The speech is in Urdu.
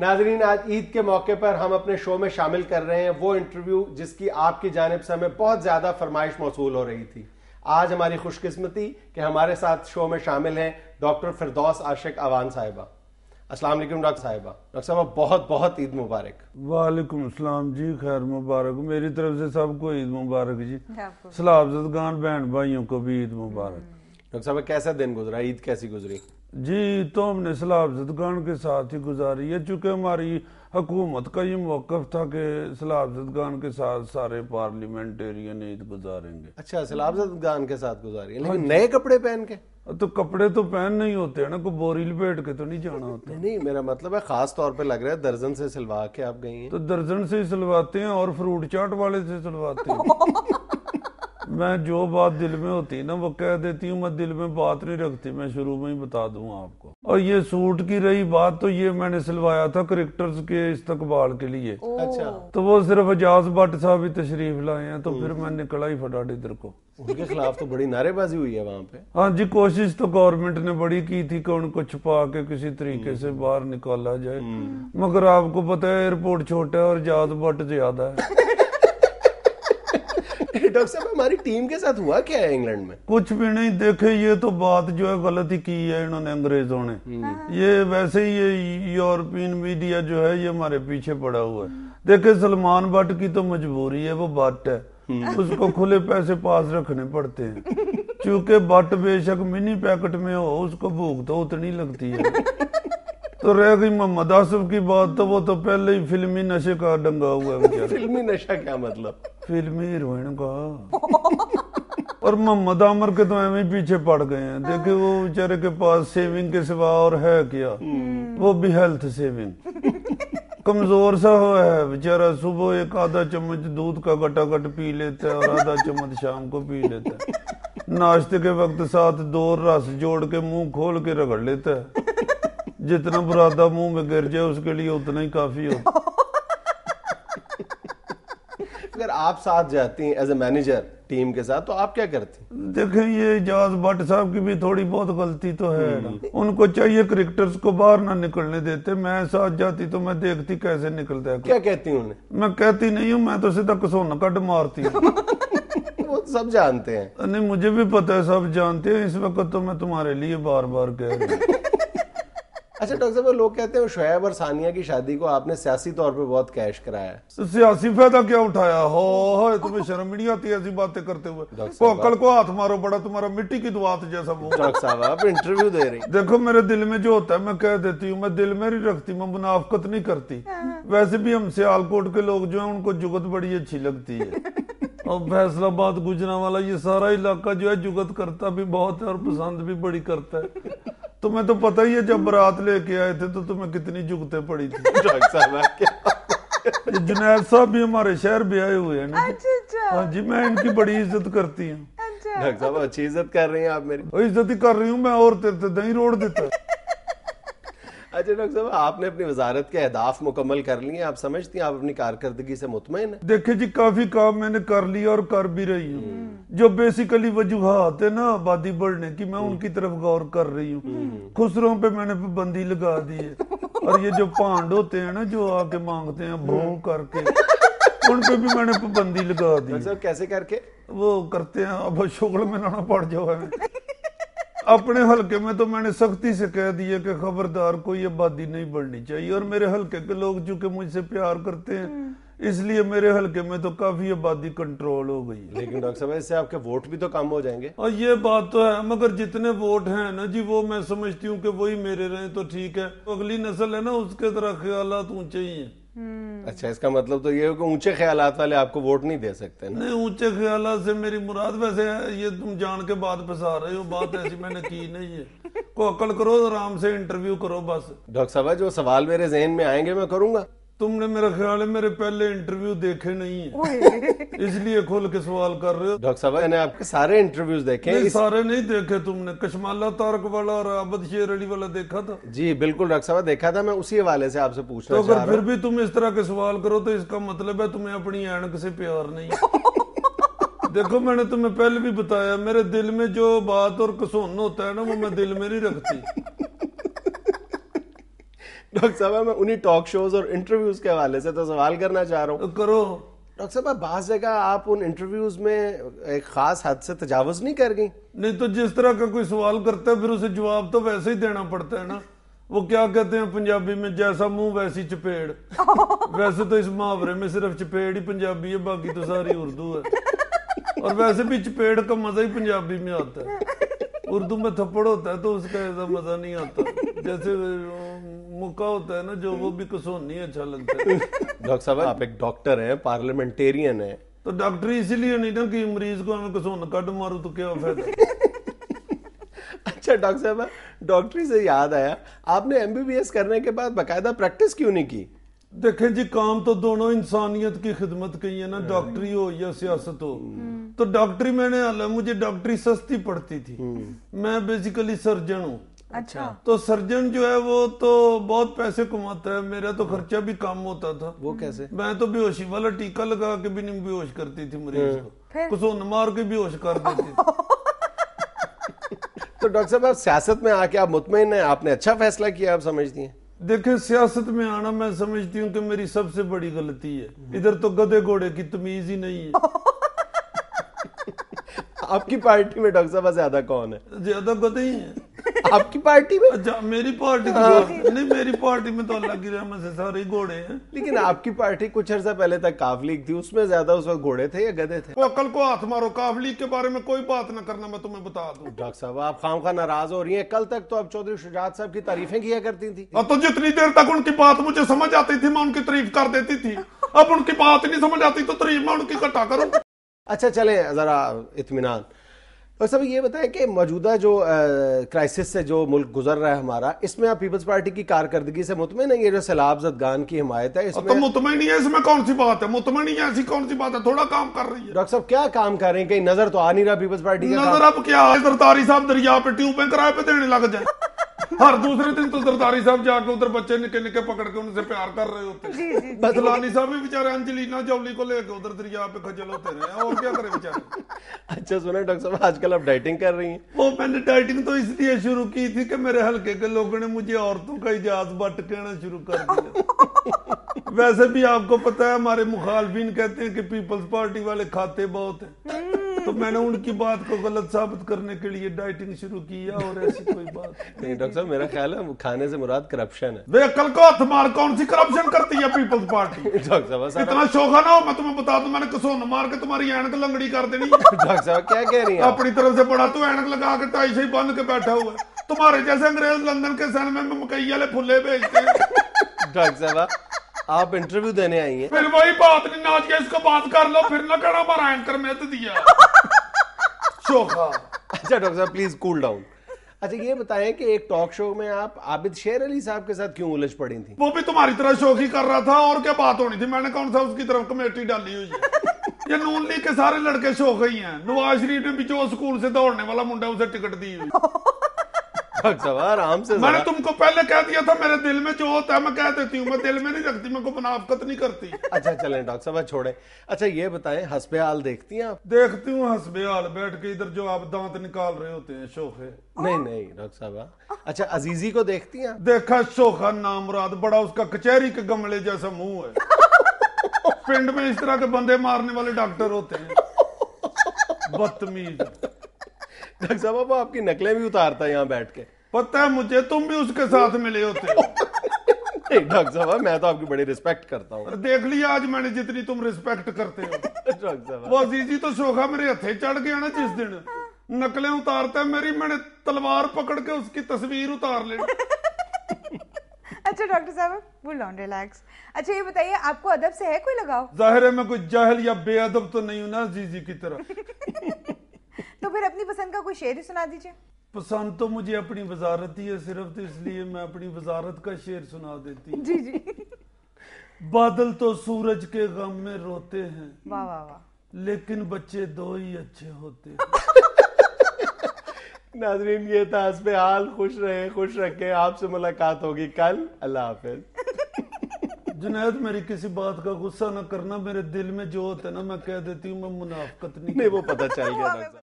ناظرین آج عید کے موقع پر ہم اپنے شو میں شامل کر رہے ہیں وہ انٹرویو جس کی آپ کی جانب سے ہمیں بہت زیادہ فرمائش موصول ہو رہی تھی. آج ہماری خوش قسمتی کہ ہمارے ساتھ شو میں شامل ہیں ڈاکٹر فردوس عاشق اوان صاحبہ. السلام علیکم ڈاکٹر صاحبہ. ڈاکٹر صاحبہ بہت بہت عید مبارک. وعلیکم السلام جی, خیر مبارک. میری طرف سے سب کو عید مبارک جی. سلاب زدگان بہن بھائیوں کو بھی عید مبارک. ڈاکٹر صاحب کیسا دن گزرا, عید کیسی گزری؟ جی تو ہم نے سلاب زدگان کے ساتھ ہی گزاری ہے, چونکہ ہماری حکومت کا یہ موقف تھا کہ سلاب زدگان کے ساتھ سارے پارلیمنٹیرین عید گزاریں گے. اچھا, سلاب زدگان کے ساتھ گزاری ہے, لیکن نئے کپڑے پہن کے؟ تو کپڑے تو پہن نہیں ہوتے ہیں نا, کوئی بوری لپیٹ کے تو نہیں جانا ہوتا. نہیں, میرا مطلب ہے خاص طور پہ لگ رہا ہے درجن سے سلوا کے آپ گئی ہیں. تو درجن سے سلواتے ہیں اور فروٹ چاٹ والے سے سلواتے ہیں. میں جو بات دل میں ہوتی نا وہ کہہ دیتی ہوں, میں دل میں بات نہیں رکھتی, میں شروع میں ہی بتا دوں آپ کو. اور یہ سوٹ کی رہی بات, تو یہ میں نے سلوایا تھا کرکٹرز کے استقبال کے لیے. اچھا, تو وہ صرف اجاز بٹ صاحب ہی تشریف لائے ہیں, تو پھر میں نکلا ہی فٹاٹ ادھر کو. ان کے خلاف تو بڑی نعرے بازی ہوئی ہے وہاں پہ. ہاں جی, کوشش تو گورنمنٹ نے بڑی کی تھی کہ ان کو چھپا کے کسی طریقے سے باہر نکالا جائے, مگر آپ کو پتہ ہے ایئرپورٹ چھوٹا ہے اور اجاز بٹ زیادہ ہے. ڈاکٹر صاحب ہماری ٹیم کے ساتھ ہوا کیا ہے انگلینڈ میں؟ کچھ بھی نہیں. دیکھے یہ تو بات جو ہے غلطی کی ہے انہوں نے, انگریزوں نے. یہ ویسے ہی یہ یورپین میڈیا جو ہے یہ ہمارے پیچھے پڑا ہوا ہے. دیکھے سلمان بٹ کی تو مجبوری ہے, وہ بٹ ہے, اس کو کھلے پیسے پاس رکھنے پڑتے ہیں. چونکہ بٹ بے شک منی پیکٹ میں ہو, اس کو بھوک تو اتنی لگتی ہے. تو رہ گئی محمد آصف کی بات, تو وہ تو پہلے ہی فلمی نشے کا ڈنگا ہوا ہے. فلمی نشہ کیا مطلب؟ فلمی ہیروئن کا. اور محمد عامر کے تو ایویں پیچھے پڑ گئے ہیں. دیکھیں وہ بیچارے کے پاس سیونگ کے سوا اور ہے کیا, وہ بھی ہیلتھ سیونگ. کمزور سا ہوا ہے بیچارہ, صبح ایک آدھا چمچ دودھ کا گٹا گٹ پی لیتا ہے اور آدھا چمچ شام کو پی لیتا ہے. ناشتے کے وقت ساتھ 2 رس جوڑ کے منہ کھول کے رگڑ لیتا ہے. جتنا برادہ منہ میں گر جائے اس کے لیے اتنا ہی کافی ہوتا. اگر آپ ساتھ جاتی ہیں ایز اے مینیجر ٹیم کے ساتھ تو آپ کیا کرتی ہیں؟ دیکھیں یہ اجاز بٹ صاحب کی بھی تھوڑی بہت غلطی تو ہے نا. ان کو چاہیے کرکٹرز کو باہر نہ نکلنے دیتے. میں ساتھ جاتی تو میں دیکھتی کیسے نکلتا ہے. کیا کہتی ہوں؟ میں کہتی نہیں ہوں, میں تو سیدھا کسونا کٹ مارتی ہوں. وہ سب جانتے ہیں. نہیں مجھے بھی پتہ ہے, سب جانتے ہیں. اس وقت تو میں تمہارے لیے بار بار کہہ رہی ہوں. اچھا ڈاکٹر صاحب, لوگ کہتے ہیں شعیب اور ثانیہ کی شادی کو آپ نے سیاسی طور پہ بہت کیش کرایا ہے. سیاسی فائدہ کیا اٹھایا ہو, تمہیں شرم نہیں آتی ایسی باتیں کرتے ہوئے؟ کو عقل کو ہاتھ مارو, بڑا تمہارا مٹی کی دعات جیسا منہ. ڈاکٹر صاحب آپ انٹرویو دے رہی. دیکھو میرے دل میں جو ہوتا ہے میں کہہ دیتی ہوں, میں دل میں نہیں رکھتی, میں منافقت نہیں کرتی. ویسے بھی ہم سیالکوٹ کے لوگ جو ہیں ان کو جگت بڑی اچھی لگتی ہے. اور فیصل آباد گجرانوالہ یہ سارا علاقہ جو ہے جگت کرتا بھی بہت ہے اور پسند بھی بڑی کرتا ہے. تمہیں تو پتہ ہی ہے جب برات لے کے آئے تھے تو تمہیں کتنی جگتیں پڑی تھی. جنید صاحب بھی ہمارے شہر بھی آئے ہوئے ہیں. ہاں جی, میں ان کی بڑی عزت کرتی ہوں. ڈاکٹر صاحب اچھی عزت کر رہی ہیں آپ میری. عزت ہی کر رہی ہوں میں, اور تیرے دہیں روڑ دیتا. اچھا ڈاکٹر صاحب آپ نے اپنی وزارت کے اہداف مکمل کر لیے, آپ سمجھتی ہیں آپ اپنی کارکردگی سے مطمئن ہیں؟ دیکھیں جی کافی کام میں نے کر لیا اور کر بھی رہی ہوں. جو بیسیکلی وجوہات ہے نا آبادی بڑھنے کی, میں ان کی طرف غور کر رہی ہوں. خسروں پہ میں نے پابندی لگا دی ہے. اور یہ جو پانڈ ہوتے ہیں نا جو آ کے مانگتے ہیں بھو کر کے, ان پہ بھی میں نے پابندی لگا دی. ڈاکٹر صاحب کیسے کر کے وہ کرتے ہیں, اب شغل میں نہ پڑ جاؤ ہے. اپنے حلقے میں تو میں نے سختی سے کہہ دیا کہ خبردار کوئی آبادی نہیں بڑھنی چاہیے. اور میرے حلقے کے لوگ چونکہ مجھ سے پیار کرتے ہیں اس لیے میرے حلقے میں تو کافی آبادی کنٹرول ہو گئی. لیکن ڈاکٹر صاحب اس سے آپ کے ووٹ بھی تو کم ہو جائیں گے. اور یہ بات تو ہے, مگر جتنے ووٹ ہیں نا جی وہ میں سمجھتی ہوں کہ وہی میرے رہیں تو ٹھیک ہے. اگلی نسل ہے نا اس کے طرح خیالات اونچے ہی ہیں. اچھا, اس کا مطلب تو یہ ہے کہ اونچے خیالات والے آپ کو ووٹ نہیں دے سکتے نا؟ نہیں, اونچے خیالات سے میری مراد ویسے ہے, یہ تم جان کے بات پھنسا رہے ہو, بات ایسی میں نے کی نہیں ہے. کو عقل کرو, آرام سے انٹرویو کرو بس. ڈاکٹر صاحب جو سوال میرے ذہن میں آئیں گے میں کروں گا. تم نے میرا خیال ہے میرے پہلے انٹرویو دیکھے نہیں ہیں, اس لیے کھول کے سوال کر رہے ہو. ڈاکٹر صاحب میں نے آپ کے سارے انٹرویوز دیکھے ہیں. سارے نہیں دیکھے تم نے, کشمالہ تارک والا اور عابد شیر علی والا دیکھا تھا؟ جی بالکل ڈاکٹر صاحب دیکھا تھا, میں اسی حوالے سے آپ سے پوچھنا تو چاہ رہا اگر پھر بھی تم اس طرح کے سوال کرو تو اس کا مطلب ہے تمہیں اپنی اینک سے پیار نہیں. دیکھو میں نے تمہیں پہلے بھی بتایا, میرے دل میں جو بات اور کسون ہوتا ہے نا وہ میں دل میں نہیں رکھتی. ڈاکٹر صاحب میں انہی ٹاک شوز اور انٹرویوز کے حوالے سے تو سوال کرنا چاہ رہا ہوں. کرو. ڈاکٹر صاحب بعض جگہ آپ ان انٹرویوز میں ایک خاص حد سے تجاوز نہیں کر گئی؟ نہیں تو جس طرح کا کوئی سوال کرتا ہے پھر اسے جواب تو ویسے ہی دینا پڑتا ہے نا. وہ کیا کہتے ہیں پنجابی میں جیسا منہ ویسی چپیڑ. ویسے تو اس محاورے میں صرف چپیڑ ہی پنجابی ہے, باقی تو ساری اردو ہے. اور ویسے بھی چپیڑ کا مزہ ہی پنجابی میں آتا ہے. اردو میں تھپڑ ہوتا ہے تو اس کا ایسا مزہ نہیں آتا. جیسے مکہ ہوتا ہے نا جو, وہ بھی کسونی اچھا لگتا ہے. ڈاکٹر صاحب آپ ایک ڈاکٹر ہیں, پارلیمنٹیرین ہیں, تو ڈاکٹری اسی لیے نہیں نا کہ مریض کو ہمیں کسون کٹ مارو تو کیا فائدہ. اچھا ڈاکٹر صاحب ڈاکٹری سے یاد آیا, آپ نے MBBS کرنے کے بعد باقاعدہ پریکٹس کیوں نہیں کی؟ دیکھیں جی کام تو دونوں انسانیت کی خدمت کی ہے نا, ڈاکٹری ہو یا سیاست ہو. تو ڈاکٹری میں نے مجھے ڈاکٹری سستی پڑتی تھی. میں بیسیکلی سرجن ہوں. اچھا. تو سرجن جو ہے وہ تو بہت پیسے کماتا ہے, میرا تو خرچہ بھی کم ہوتا تھا. وہ کیسے؟ میں تو بے ہوشی والا ٹیکا لگا کے بھی نہیں بے ہوش کرتی تھی مریض کو, کسون مار کے بے ہوش کر دیتی تھی. تو ڈاکٹر صاحب آپ سیاست میں آ کے آپ مطمئن ہیں, آپ نے اچھا فیصلہ کیا آپ سمجھتی ہیں؟ دیکھیں سیاست میں آنا میں سمجھتی ہوں کہ میری سب سے بڑی غلطی ہے. ادھر تو گدے گھوڑے کی تمیز ہی نہیں ہے. آپ کی پارٹی میں ڈاکٹر صاحب زیادہ کون ہے؟ زیادہ گدے ہی ہیں. آپ کی پارٹی میں؟ اچھا میری پارٹی نہیں, میری پارٹی میں تو اللہ کی رحمت سے سارے گھوڑے ہیں. لیکن آپ کی پارٹی کچھ عرصہ پہلے تک کاف لیگ تھی, اس میں زیادہ اس وقت گھوڑے تھے یا گدے تھے؟ وہ عقل کو ہاتھ مارو, کاف لیگ کے بارے میں کوئی بات نہ کرنا, میں تمہیں بتا دوں. ڈاکٹر صاحب آپ خواہ ناراض ہو رہی ہیں, کل تک تو آپ چودھری شجاعت صاحب کی تعریفیں کیا کرتی تھی. تو جتنی دیر تک ان کی بات مجھے سمجھ آتی تھی میں ان کی تعریف کر دیتی تھی. اب ان کی بات نہیں سمجھ آتی تو تعریف میں ان کی کٹا کروں. اچھا چلیں ذرا اطمینان. ڈاکٹر صاحب یہ بتائیں کہ موجودہ جو کرائسس سے جو ملک گزر رہا ہے ہمارا, اس میں آپ پیپلز پارٹی کی کارکردگی سے مطمئن ہیں؟ یہ جو سیلاب زدگان کی حمایت ہے اس میں تو مطمئن نہیں ہے, اس میں کون سی بات ہے؟ مطمئن نہیں ہے, ایسی کون سی بات ہے؟ تھوڑا کام کر رہی ہے. ڈاکٹر صاحب کیا کام کر رہے ہیں, کہیں نظر تو آ نہیں رہا پیپلز پارٹی کا نظر. اب کیا زرداری صاحب دریا پہ ٹیوبیں کرائے پہ دینے لگ جائیں. ہر دوسرے دن تو زرداری صاحب جا کے ادھر بچے نکے نکے پکڑ کے ان سے پیار کر رہے ہوتے ہیں. بدلانی صاحب بھی بیچارے انجلینا جولی کو لے کے ادھر دریا پہ کھجل ہوتے رہے, اور کیا کرے بیچارے. اچھا سنیں ڈاکٹر صاحب آج کل آپ ڈائٹنگ کر رہی ہیں؟ وہ میں نے ڈائٹنگ تو اس لیے شروع کی تھی کہ میرے حلقے کے لوگوں نے مجھے عورتوں کا اجاز بٹ کہنا شروع کر دیا. ویسے بھی آپ کو پتا ہے ہمارے مخالفین کہتے ہیں کہ پیپلز پارٹی والے کھاتے بہت ہیں, تو میں نے ان کی بات کو غلط ثابت کرنے کے لیے ڈائٹنگ شروع کی ہے, اور ایسی کوئی بات نہیں. ڈاکٹر صاحب میرا خیال ہے کھانے سے مراد کرپشن ہے. بے عقل کو ہاتھ مار, کون سی کرپشن کرتی ہے پیپلز پارٹی؟ ڈاکٹر صاحب اتنا شوخا نہ ہو, میں تمہیں بتا دوں میں نے کسون مار کے تمہاری اینک لنگڑی کر دینی. ڈاکٹر صاحب کیا کہہ رہی ہیں اپنی طرف سے بڑا تو اینک لگا کے ٹائی سے بند کے بیٹھا ہوا ہے. تمہارے جیسے انگریز لندن کے سینما میں مکئی والے پھلے بھیجتے ہیں. ڈاکٹر صاحب آپ انٹرویو دینے آئی ہیں؟ پھر وہی بات نہیں, ناچ کے اس کو بات کر لو, پھر نہ کہنا ہمارا اینکر میں تو دیا شوخا. اچھا ڈاکٹر صاحب پلیز کول ڈاؤن. اچھا یہ بتائیں کہ ایک ٹاک شو میں آپ عابد شیر علی صاحب کے ساتھ کیوں الجھ پڑی تھیں؟ وہ بھی تمہاری طرح شوخی کر رہا تھا, اور کیا بات ہونی تھی. میں نے کون سا اس کی طرف کمیٹی ڈالی ہوئی ہے؟ یہ نون لیگ کے سارے لڑکے شوخ ہی ہیں. نواز شریف نے بھی جو اسکول سے دوڑنے والا منڈا اسے ٹکٹ دی ہوئی. ڈاکٹر صاحب آرام سے, میں نے تم کو پہلے کہہ دیا تھا میرے دل میں جو ہوتا ہے میں کہہ دیتی ہوں, میں دل میں نہیں رکھتی, میں کو منافقت نہیں کرتی. اچھا چلیں ڈاکٹر صاحب چھوڑیں. اچھا یہ بتائیں حسب حال دیکھتی ہیں آپ؟ دیکھتی ہوں حسب حال بیٹھ کے ادھر جو آپ دانت نکال رہے ہوتے ہیں شوخے. نہیں ڈاکٹر صاحب. اچھا عزیزی کو دیکھتی ہیں؟ دیکھا شوخا نام مراد, بڑا اس کا کچہری کے گملے جیسا منہ ہے. پنڈ میں اس طرح کے بندے مارنے والے ڈاکٹر ہوتے ہیں, بدتمیز. ڈاکٹر صاحب وہ آپ کی نقلیں بھی اتارتا ہے یہاں بیٹھ کے. پتہ ہے مجھے, تم بھی اس کے ساتھ ملے ہوتے. نہیں ڈاکٹر صاحب میں تو آپ کی بڑی ریسپیکٹ کرتا ہوں. دیکھ لیا آج میں نے جتنی تم ریسپیکٹ کرتے ہو. ڈاکٹر صاحب وہ عزیزی تو شوخا میرے ہتھے چڑھ گیا نا جس دن, نقلیں اتارتا ہے میری, میں نے تلوار پکڑ کے اس کی تصویر اتار لی. اچھا ڈاکٹر صاحب کول ڈاؤن, ریلیکس. اچھا یہ بتائیے آپ کو ادب سے ہے کوئی لگاؤ؟ ظاہر ہے میں کوئی جاہل یا بے ادب تو نہیں ہوں نا عزیزی کی طرح. تو پھر اپنی پسند کا کوئی شعر ہی سنا دیجیے. پسند تو مجھے اپنی وزارت ہی ہے صرف, تو اس لیے میں اپنی وزارت کا شعر سنا دیتی ہوں. جی. بادل تو سورج کے غم میں روتے ہیں, واہ واہ واہ, لیکن بچے دو ہی اچھے ہوتے ہیں. ناظرین یہ تھا حسب حال. خوش رہے, خوش رکھے. آپ سے ملاقات ہوگی کل. اللہ حافظ. جنید میری کسی بات کا غصہ نہ کرنا, میرے دل میں جو ہوتا ہے نا میں کہہ دیتی ہوں, میں منافقت نہیں. وہ پتہ چل گیا ڈاکٹر.